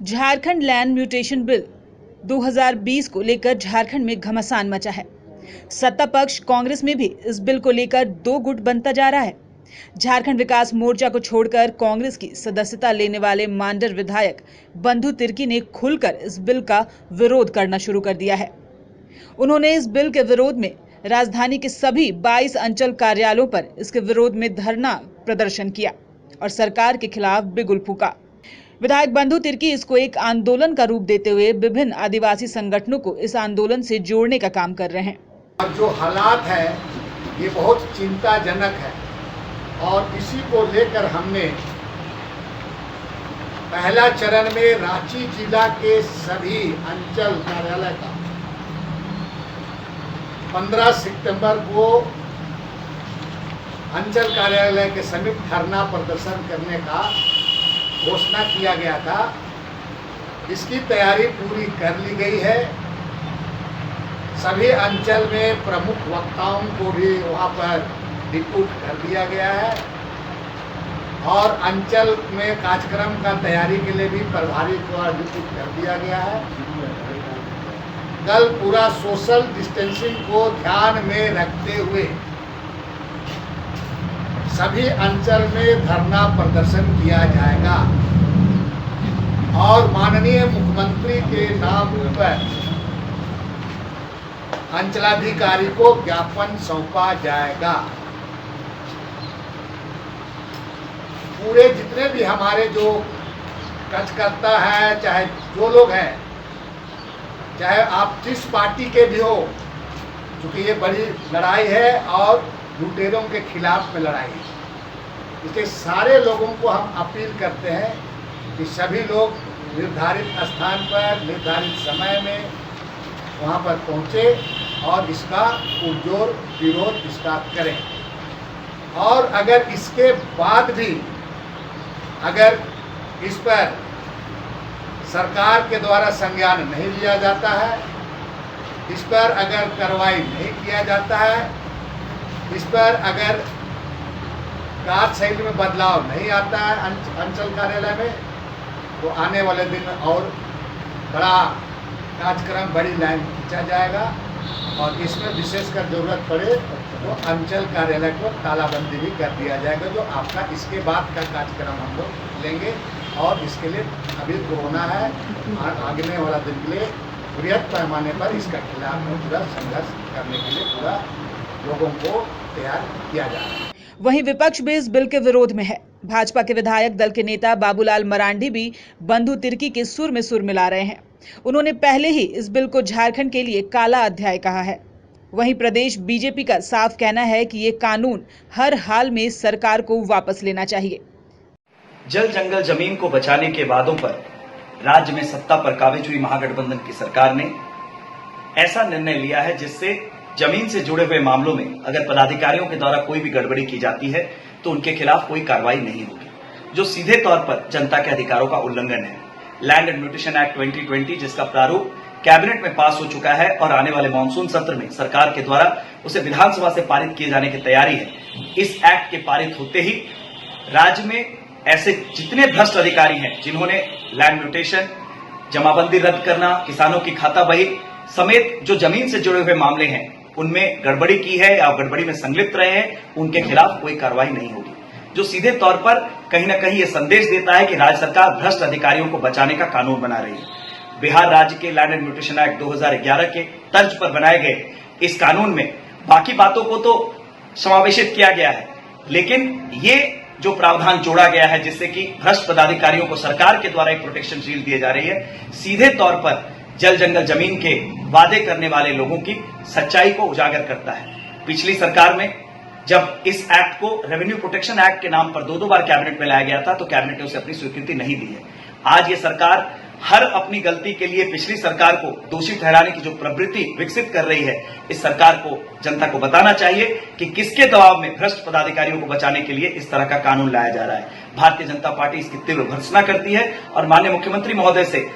Jharkhand land mutation bill 2020 को लेकर झारखंड में घमासान मचा है। सत्ता पक्ष कांग्रेस में भी इस बिल को लेकर दो गुट बनता जा रहा है। झारखंड विकास मोर्चा को छोड़कर कांग्रेस की सदस्यता लेने वाले मांडर विधायक बंधु तिर्की ने खुलकर इस बिल का विरोध करना शुरू कर दिया है। उन्होंने इस बिल के विरोध में राजधानी के सभी 22 अंचल कार्यालयों पर इसके विरोध में धरना प्रदर्शन किया और सरकार के खिलाफ बिगुल फूका। विधायक बंधु तिर्की इसको एक आंदोलन का रूप देते हुए विभिन्न आदिवासी संगठनों को इस आंदोलन से जोड़ने का काम कर रहे हैं। और जो हालात है ये बहुत चिंताजनक है और इसी को लेकर हमने पहला चरण में रांची जिला के सभी अंचल कार्यालय का 15 सितंबर को अंचल कार्यालय के समीप धरना प्रदर्शन करने का घोषणा किया गया था। इसकी तैयारी पूरी कर ली गई है। सभी अंचल में प्रमुख वक्ताओं को भी वहां पर रिक्रूट कर दिया गया है और अंचल में कार्यक्रम का तैयारी के लिए भी प्रभारी को रिक्रूट कर दिया गया है। कल पूरा सोशल डिस्टेंसिंग को ध्यान में रखते हुए सभी अंचल में धरना प्रदर्शन किया जाएगा और माननीय मुख्यमंत्री के नाम पर अंचलाधिकारी को ज्ञापन सौंपा जाएगा। पूरे जितने भी हमारे जो कार्यकर्ता है, चाहे जो लोग हैं, चाहे आप जिस पार्टी के भी हो, क्योंकि ये बड़ी लड़ाई है और लुटेरों के खिलाफ में लड़ाई है, इसके सारे लोगों को हम अपील करते हैं कि सभी लोग निर्धारित स्थान पर निर्धारित समय में वहां पर पहुंचे और इसका पुरजोर विरोध इसका करें। और अगर इसके बाद भी अगर इस पर सरकार के द्वारा संज्ञान नहीं लिया जाता है, इस पर अगर कार्रवाई नहीं किया जाता है, इस पर अगर कार्यशैली में बदलाव नहीं आता है अंचल कार्यालय में, तो आने वाले दिन और बड़ा कार्यक्रम, बड़ी लाइन खींचा जाएगा और इसमें विशेषकर जरूरत पड़े तो अंचल कार्यालय को तालाबंदी भी कर दिया जाएगा, जो आपका इसके बाद का कार्यक्रम हम लोग लेंगे। और इसके लिए अभी कोरोना है, आगने वाला दिन के लिए बृहद पैमाने पर इसका खिलाफ में पूरा संघर्ष करने के लिए पूरा लोगों को तैयार किया जा रहा है। वहीं विपक्ष भी इस बिल के विरोध में है। भाजपा के विधायक दल के नेता बाबूलाल मरांडी भी बंधु तिर्की के सुर में सुर मिला रहे हैं। उन्होंने पहले ही इस बिल को झारखंड के लिए काला अध्याय कहा है। वहीं प्रदेश बीजेपी का साफ कहना है कि ये कानून हर हाल में सरकार को वापस लेना चाहिए। जल जंगल जमीन को बचाने के वादों पर राज्य में सत्ता पर काबिज हुई महागठबंधन की सरकार ने ऐसा निर्णय लिया है जिससे जमीन से जुड़े हुए मामलों में अगर पदाधिकारियों के द्वारा कोई भी गड़बड़ी की जाती है तो उनके खिलाफ कोई कार्रवाई नहीं होगी, जो सीधे तौर पर जनता के अधिकारों का उल्लंघन है। लैंड एंड म्यूटेशन एक्ट 2020 जिसका प्रारूप कैबिनेट में पास हो चुका है और आने वाले मानसून सत्र में सरकार के द्वारा उसे विधानसभा से पारित किए जाने की तैयारी है। इस एक्ट के पारित होते ही राज्य में ऐसे जितने भ्रष्ट अधिकारी हैं जिन्होंने लैंड म्यूटेशन, जमाबंदी रद्द करना, किसानों की खाता बही समेत जो जमीन से जुड़े हुए मामले हैं उनमें गड़बड़ी की है या गड़बड़ी में संलिप्त रहे हैं, उनके खिलाफ कोई कार्रवाई नहीं होगी, जो सीधे तौर पर कहीं ना कहीं ये संदेश देता है कि राज्य सरकार भ्रष्ट अधिकारियों को बचाने का कानून बना रही है। बिहार राज्य के लैंड एंड म्यूटेशन एक्ट 2011 के तर्ज पर बनाए गए इस कानून में बाकी बातों को तो समावेशित किया गया है, लेकिन ये जो प्रावधान जोड़ा गया है जिससे कि भ्रष्ट पदाधिकारियों को सरकार के द्वारा एक प्रोटेक्शन शील्ड दिए जा रही है, सीधे तौर पर जल जंगल जमीन के वादे करने वाले लोगों की सच्चाई को उजागर करता है। पिछली सरकार में जब इस एक्ट को रेवेन्यू प्रोटेक्शन एक्ट के नाम पर दो बार कैबिनेट में लाया गया था तो कैबिनेट ने उसे अपनी स्वीकृति नहीं दी है। आज ये सरकार हर अपनी गलती के लिए पिछली सरकार को दोषी ठहराने की जो प्रवृत्ति विकसित कर रही है, इस सरकार को जनता को बताना चाहिए कि किसके दबाव में भ्रष्ट पदाधिकारियों को बचाने के लिए इस तरह का कानून लाया जा रहा है। भारतीय जनता पार्टी इसकी तीव्र भर्त्सना करती है और माननीय मुख्यमंत्री महोदय से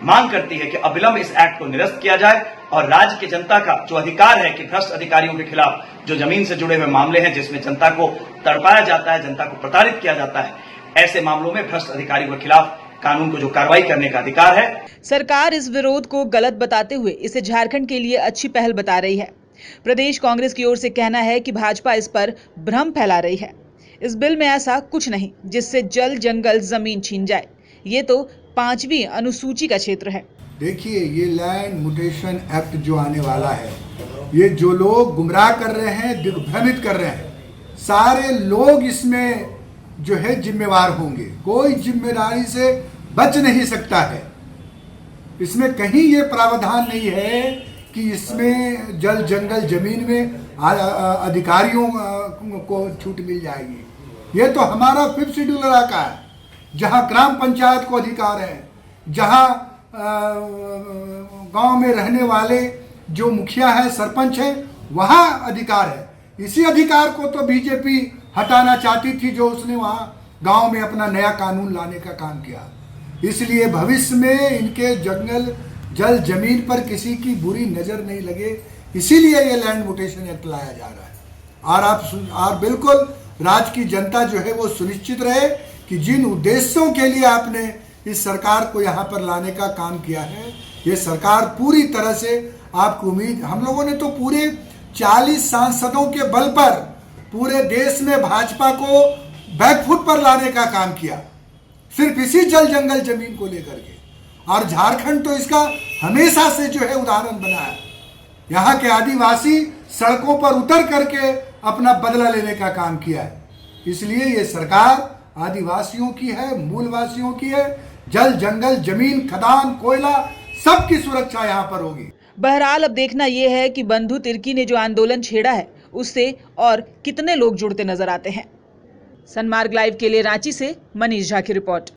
मांग करती है कि अविलंब इस एक्ट को निरस्त किया जाए और राज्य की जनता का जो अधिकार है कि भ्रष्ट अधिकारियों के खिलाफ जो जमीन से जुड़े हुए मामले हैं जिसमें जनता को तड़पाया जाता है, जनता को प्रताड़ित किया जाता है, ऐसे मामलों में भ्रष्ट अधिकारियों के खिलाफ कानून को जो कार्रवाई करने का अधिकार है। सरकार इस विरोध को गलत बताते हुए इसे झारखंड के लिए अच्छी पहल बता रही है। प्रदेश कांग्रेस की ओर से कहना है कि भाजपा इस पर भ्रम फैला रही है। इस बिल में ऐसा कुछ नहीं जिससे जल जंगल जमीन छीन जाए। ये तो 5वीं अनुसूची का क्षेत्र है। देखिए, ये लैंड म्यूटेशन एक्ट जो आने वाला है, ये जो लोग गुमराह कर रहे हैं, दिग्भ्रमित कर रहे हैं, सारे लोग इसमें जो है जिम्मेवार होंगे। कोई जिम्मेदारी से बच नहीं सकता है। इसमें कहीं ये प्रावधान नहीं है कि इसमें जल जंगल जमीन में अधिकारियों को छूट मिल जाएगी। ये तो हमारा 5th शेड्यूल इलाका है, जहाँ ग्राम पंचायत को अधिकार है, जहाँ गांव में रहने वाले जो मुखिया है, सरपंच है, वहाँ अधिकार है। इसी अधिकार को तो बीजेपी हटाना चाहती थी, जो उसने वहाँ गांव में अपना नया कानून लाने का काम किया। इसलिए भविष्य में इनके जंगल जल जमीन पर किसी की बुरी नज़र नहीं लगे, इसीलिए ये लैंड म्यूटेशन एक्ट लाया जा रहा है। और बिल्कुल राज्य की जनता जो है वो सुनिश्चित रहे कि जिन उद्देश्यों के लिए आपने इस सरकार को यहाँ पर लाने का काम किया है, ये सरकार पूरी तरह से आपको उम्मीद, हम लोगों ने तो पूरे 40 सांसदों के बल पर पूरे देश में भाजपा को बैकफुट पर लाने का काम किया, सिर्फ इसी जल जंगल जमीन को लेकर के। और झारखंड तो इसका हमेशा से जो है उदाहरण बना है। यहाँ के आदिवासी सड़कों पर उतर करके अपना बदला लेने का काम किया है। इसलिए ये सरकार आदिवासियों की है, मूलवासियों की है। जल जंगल जमीन खदान कोयला सबकी सुरक्षा यहाँ पर होगी। बहरहाल अब देखना यह है कि बंधु तिर्की ने जो आंदोलन छेड़ा है उससे और कितने लोग जुड़ते नजर आते हैं। सनमार्ग लाइव के लिए रांची से मनीष झा की रिपोर्ट।